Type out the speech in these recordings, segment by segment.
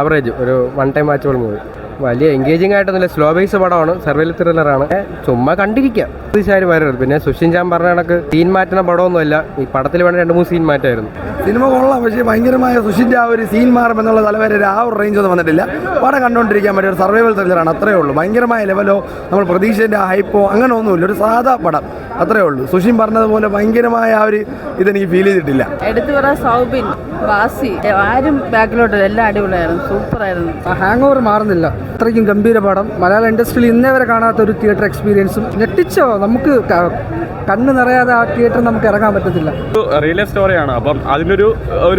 Average ഒരു one time watchable movie. വലിയ engaging ആയിട്ടൊന്നുമില്ല, slow base പടമാണ്, സർവൈവൽ ത്രില്ലറാണ്, ചുമ്മാ കണ്ടിരിക്കാം. വരരുത്. പിന്നെ സുഷിൻ ചാൻ പറഞ്ഞ കണക്ക് സീൻ മാറ്റുന്ന പടമൊന്നുമല്ല, ഈ പടത്തിൽ വേണ്ട 2-3 സീൻ മാറ്റായിരുന്നു. സിനിമ കൊള്ളാം, പക്ഷേ ഭയങ്കരമായ സുഷിൻ്റെ ആ ഒരു സീൻ മാറും എന്നുള്ള തലവരെ ആ ഒരു റേഞ്ച് ഒന്നും വന്നിട്ടില്ല. പടം കണ്ടുകൊണ്ടിരിക്കാൻ പറ്റിയ ഒരു സർവൈവൽ ത്രില്ലറാണ്, അത്രേ ഉള്ളൂ. ഭയങ്കരമായ ലെവലോ നമ്മൾ പ്രതീക്ഷേൻ്റെ ഹൈപ്പോ അങ്ങനെ ഒന്നുമില്ല, ഒരു സാധാ പടം അത്രേ ഉള്ളൂ. സുഷിൻ പറഞ്ഞതുപോലെ ഭയങ്കരമായ ആ ഒരു ഇതെനിക്ക് ഫീൽ ചെയ്തിട്ടില്ല. എടുത്തു പറയാൻ സൗബിൻ, ബാസി, ആരും ബാക്കിലോട്ട് എല്ലാം അടിപൊളിയായിരുന്നു, സൂപ്പറായിരുന്നു. ഹാങ് ഓവർ മാറുന്നില്ല, അത്രയ്ക്കും ഗംഭീര പടം. മലയാള ഇൻഡസ്ട്രിയിൽ ഇന്നേ വരെ കാണാത്ത ഒരു തിയേറ്റർ എക്സ്പീരിയൻസും. ഞെട്ടിച്ചോ, നമുക്ക് കണ്ണ് നിറയാതെ ആ തിയേറ്ററിൽ നമുക്ക് ഇറങ്ങാൻ പറ്റത്തില്ല. റിയൽ സ്റ്റോറിയാണ്, അപ്പം അതിനൊരു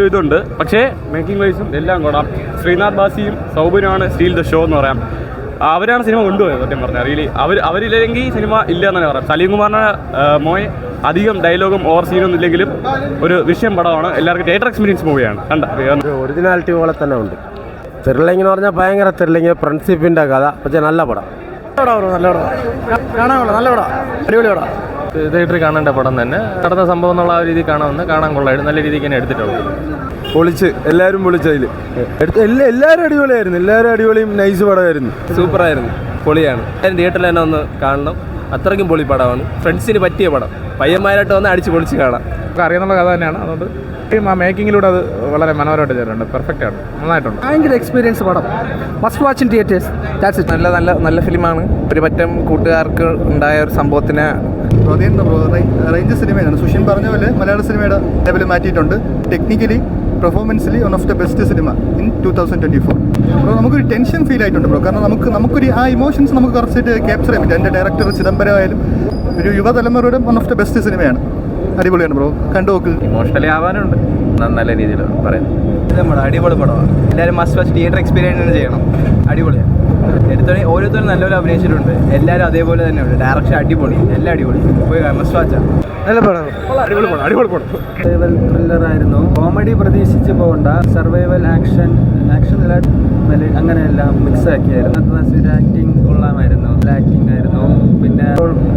ഇതുണ്ട്. പക്ഷേ മേക്കിംഗ് വൈസും എല്ലാം കൊള്ളാം. ശ്രീനാഥ് ബാസിയും സൗബിനുമാണ് സ്റ്റീൽ ദ ഷോ എന്ന് പറയാം. അവരാണ് സിനിമ കൊണ്ടുപോയത് സത്യം പറഞ്ഞാൽ. റിയലി അവരില്ലെങ്കിൽ സിനിമ ഇല്ല എന്ന് തന്നെ പറയാം. സലീം കുമാറിൻ്റെ മോയെ അധികം ഡയലോഗും ഓവർ സീനൊന്നും ഇല്ലെങ്കിലും ഒരു വിഷയം പടമാണ്. എല്ലാവർക്കും തിയേറ്റർ എക്സ്പീരിയൻസ് മൂവിയാണ്. ഒറിജിനാലിറ്റി പോലെ തന്നെ ഉണ്ട്. ത്രില്ലിംഗ് എന്ന് പറഞ്ഞാൽ ഭയങ്കര ത്രില്ലിംഗ്, ഫ്രണ്ട്ഷിപ്പിൻ്റെ കഥ. പക്ഷേ നല്ല പടം, നല്ല പടം, കാണാനുള്ള നല്ല പടം, അടിപൊളി പടം. തിയേറ്ററിൽ കാണേണ്ട പടം തന്നെ. നടന്ന സംഭവം എന്നുള്ള ആ രീതി കാണാൻ കൊള്ളായിരുന്നു. നല്ല രീതിക്ക് തന്നെ എടുത്തിട്ടുള്ളത്. പൊളിച്ച്, എല്ലാവരും പൊളിച്ചതിൽ എല്ലാവരും അടിപൊളിയായിരുന്നു. എല്ലാവരും അടിപൊളിയും നൈസ് പടമായിരുന്നു, സൂപ്പറായിരുന്നു, പൊളിയാണ്. തിയേറ്ററിൽ തന്നെ ഒന്ന് കാണണം, അത്രയ്ക്കും പൊളി പടമാണ്. ഫ്രണ്ട്സിന് പറ്റിയ പടം, പയ്യന്മാരായിട്ട് വന്ന് അടിച്ച് പൊളിച്ച് കാണാം. നമുക്ക് അറിയാവുന്ന കഥ തന്നെയാണ്, അതുകൊണ്ട് ആ മേക്കിങ്ങിലൂടെ അത് വളരെ മനോഹരമായിട്ട് ചെയ്തിട്ടുണ്ട്. പെർഫെക്റ്റ് ആണ്, നന്നായിട്ടുണ്ട്. ഭയങ്കര എക്സ്പീരിയൻസ് പടം, must watch in theatres. That's it. നല്ല ഫിലിമാണ്. ഒരു പറ്റം കൂട്ടുകാർക്ക് ഉണ്ടായ ഒരു സംഭവത്തിന് റേഞ്ച് സിനിമയാണ്. സുഷിൻ പറഞ്ഞ പോലെ മലയാള സിനിമയുടെ ലെവൽ മാറ്റിയിട്ടുണ്ട്. Technically performancely one of the best cinema in 2024. അപ്പോൾ നമുക്കൊരു ടെൻഷൻ ഫീൽ ആയിട്ടുണ്ട് ബ്രോ. കാരണം നമുക്കൊരു ആ ഇമോഷൻസ് നമുക്ക് കുറച്ചിട്ട് ക്യാപ്ചർ ചെയ്യാൻ പറ്റും. എൻ്റെ ഡയറക്ടർ ചിദംബരം ആയാലും ഒരു യുവതലമുറയുടെ വൺ ഓഫ് ദ ബെസ്റ്റ് സിനിമയാണ്. അടിപൊളിയാണ് ബ്രോ, കണ്ടു നോക്ക്. ഇമോഷണലി ആവാനുണ്ട്, നല്ല രീതിയിൽ പറയുന്നത്. അടിപൊളി പടമാണ്, എല്ലാവരും മസ്റ്റ് വാച്ച് തിയേറ്റർ എക്സ്പീരിയൻസ് ചെയ്യണം. അടിപൊളിയാണ്. ഓരോരുത്തരും നല്ലപോലെ അഭിനയിച്ചിട്ടുണ്ട്, എല്ലാവരും അതേപോലെ തന്നെ ഉണ്ട്. ഡയറക്ഷൻ അടിപൊളി, എല്ലാം അടിപൊളി, പോയി മസ്റ്റ് വാച്ചാണ്. നല്ല പടം, അടിപൊളി പടം. സർവൈവൽ ത്രില്ലറായിരുന്നു. കോമഡി പ്രതീക്ഷിച്ച് പോകണ്ട, സർവൈവൽ ആക്ഷൻ അങ്ങനെയെല്ലാം മിക്സ് ആക്കിയായിരുന്നു. ആക്ടിങ് കൊള്ളാമായിരുന്നു, നല്ല ആക്ടിങ് ആയിരുന്നു. പിന്നെ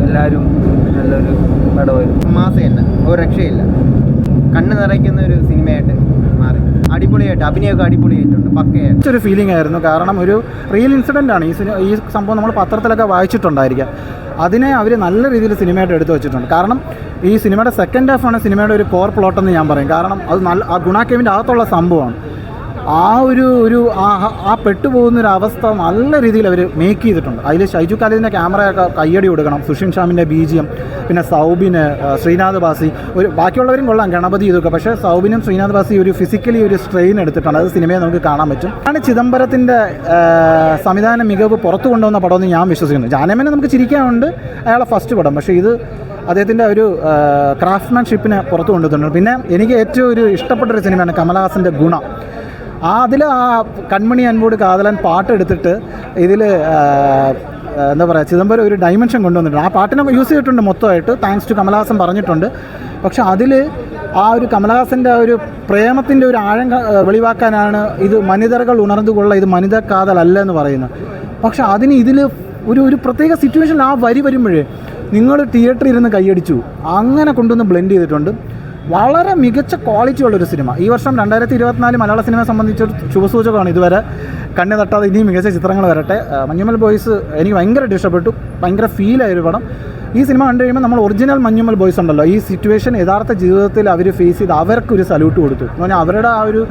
എല്ലാവരും നല്ലൊരു പടമായിരുന്നു. മാസം തന്നെ ഒരു രക്ഷയില്ല, കണ്ണ് നിറയ്ക്കുന്ന ഒരു സിനിമയായിട്ട് മാറി. അടിപൊളിയായിട്ട് അഭിനയമൊക്കെ അടിപൊളിയായിട്ടുണ്ട്, പക്കയായിട്ട് ഒരു ഫീലിംഗ് ആയിരുന്നു. കാരണം ഒരു റിയൽ ഇൻസിഡൻ്റ് ആണ് ഈ സംഭവം. നമ്മൾ പത്രത്തിലൊക്കെ വായിച്ചിട്ടുണ്ടായിരിക്കാം. അതിനെ അവർ നല്ല രീതിയിൽ സിനിമയായിട്ട് എടുത്തു വെച്ചിട്ടുണ്ട്. കാരണം ഈ സിനിമയുടെ സെക്കൻഡ് ഹാഫാണ് സിനിമയുടെ ഒരു കോർ പ്ലോട്ടെന്ന് ഞാൻ പറയും. കാരണം അത് ആ ഗുണാക്കേവിൻ്റെ അകത്തുള്ള സംഭവമാണ്. ആ പെട്ടുപോകുന്നൊരു അവസ്ഥ നല്ല രീതിയിൽ അവർ മേക്ക് ചെയ്തിട്ടുണ്ട്. അതിൽ ഷൈജു ഖാലിദിൻ്റെ ക്യാമറയൊക്കെ കയ്യടി കൊടുക്കണം, സുഷിൻ ഷാമിൻ്റെ BGM, പിന്നെ സൗബിന്, ശ്രീനാഥ് ബാസി, ബാക്കിയുള്ളവരും കൊള്ളാം, ഗണപതി ഇതൊക്കെ. പക്ഷേ സൗബിനും ശ്രീനാഥ് ബാസി ഒരു ഫിസിക്കലി ഒരു സ്ട്രെയിൻ എടുത്തിട്ടുണ്ട്. അത് സിനിമയെ നമുക്ക് കാണാൻ പറ്റും. ആണ് ചിദംബരത്തിൻ്റെ സംവിധാന മികവ് പുറത്തു കൊണ്ടുവന്ന പടമെന്ന് ഞാൻ വിശ്വസിക്കുന്നു. ജാനമേനെ നമുക്ക് ചിരിക്കാനുണ്ട്, അയാളെ ഫസ്റ്റ് പടം. പക്ഷേ ഇത് അദ്ദേഹത്തിൻ്റെ ഒരു ക്രാഫ്റ്റ്മാൻഷിപ്പിനെ പുറത്തു കൊണ്ടുവന്നിട്ടുണ്ട്. പിന്നെ എനിക്ക് ഏറ്റവും ഒരു ഇഷ്ടപ്പെട്ടൊരു സിനിമയാണ് കമലഹാസൻ്റെ ഗുണ. അതിൽ ആ കൺമണി അൻപോട് കാതലൻ പാട്ട് എടുത്തിട്ട് ഇതിൽ എന്താ പറയുക, ചിദംബരം ഒരു ഡൈമെൻഷൻ കൊണ്ടുവന്നിട്ടുണ്ട്. ആ പാട്ടിനെ യൂസ് ചെയ്തിട്ടുണ്ട് മൊത്തമായിട്ട്, താങ്ക്സ് ടു കമലഹാസൻ പറഞ്ഞിട്ടുണ്ട്. പക്ഷെ അതിൽ ആ ഒരു കമലഹാസൻ്റെ ആ ഒരു പ്രേമത്തിൻ്റെ ഒരു ആഴം വെളിവാക്കാനാണ് ഇത് മനിതകൾ ഉണർന്നുകൊള്ള ഇത് മനിത കാതലല്ല എന്ന് പറയുന്നത്. പക്ഷെ അതിന് ഇതിൽ ഒരു പ്രത്യേക സിറ്റുവേഷനിൽ ആ വരി വരുമ്പോഴേ നിങ്ങൾ തിയേറ്ററിൽ ഇരുന്ന് കൈയടിച്ചു, അങ്ങനെ കൊണ്ടുവന്ന് ബ്ലെൻഡ് ചെയ്തിട്ടുണ്ട്. വളരെ മികച്ച ക്വാളിറ്റി ഉള്ളൊരു സിനിമ. ഈ വർഷം 2024 മലയാള സിനിമയെ സംബന്ധിച്ചൊരു ശുഭസൂചകമാണ്. ഇതുവരെ കണ്ണ് തട്ടാതെ ഇനിയും മികച്ച ചിത്രങ്ങൾ വരട്ടെ. മഞ്ഞുമൽ ബോയ്സ് എനിക്ക് ഭയങ്കരമായിട്ട് ഇഷ്ടപ്പെട്ടു, ഭയങ്കര ഫീലായൊരു പടം. ഈ സിനിമ കണ്ടു കഴിയുമ്പോൾ നമ്മൾ ഒറിജിനൽ മഞ്ഞുമൽ ബോയ്സ് ഉണ്ടല്ലോ, ഈ സിറ്റുവേഷൻ യഥാർത്ഥ ജീവിതത്തിൽ അവർ ഫേസ് ചെയ്ത് അവർക്കൊരു സല്യൂട്ട് കൊടുത്തു എന്ന് പറഞ്ഞാൽ അവരുടെ ആ ഒരു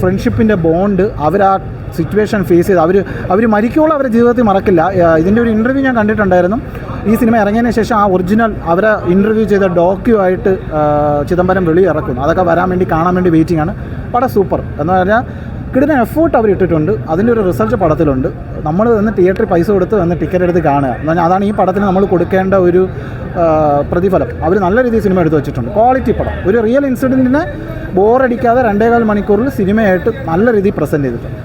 ഫ്രണ്ട്ഷിപ്പിൻ്റെ ബോണ്ട്, അവർ ആ സിറ്റുവേഷൻ ഫേസ് ചെയ്ത് അവർ മരിക്കോളം അവരുടെ ജീവിതത്തിൽ മറക്കില്ല. ഇതിൻ്റെ ഒരു ഇൻ്റർവ്യൂ ഞാൻ കണ്ടിട്ടുണ്ടായിരുന്നു. ഈ സിനിമ ഇറങ്ങിയതിന് ശേഷം ആ ഒറിജിനൽ അവരെ ഇൻ്റർവ്യൂ ചെയ്ത ഡോക്യു ആയിട്ട് ചിദംബരം വെളിയിറക്കുന്നു. അതൊക്കെ വരാൻ വേണ്ടി കാണാൻ വേണ്ടി വെയിറ്റിംഗ് ആണ്. പടം സൂപ്പർ എന്ന് പറഞ്ഞാൽ കിട്ടുന്ന എഫേർട്ട് അവർ ഇട്ടിട്ടുണ്ട്. അതിൻ്റെ ഒരു റിസൾട്ട് പടത്തിലുണ്ട്. നമ്മൾ വന്ന് തിയേറ്ററിൽ പൈസ കൊടുത്ത് വന്ന് ടിക്കറ്റ് എടുത്ത് കാണുക എന്ന് പറഞ്ഞാൽ അതാണ് ഈ പടത്തിന് നമ്മൾ കൊടുക്കേണ്ട ഒരു പ്രതിഫലം. അവർ നല്ല രീതിയിൽ സിനിമ എടുത്ത് വെച്ചിട്ടുണ്ട്. ക്വാളിറ്റി പടം, ഒരു റിയൽ ഇൻസിഡൻറ്റിനെ ബോറടിക്കാതെ 2.25 മണിക്കൂറിൽ സിനിമയായിട്ട് നല്ല രീതിയിൽ പ്രസൻറ്റ് ചെയ്തിട്ടുണ്ട്.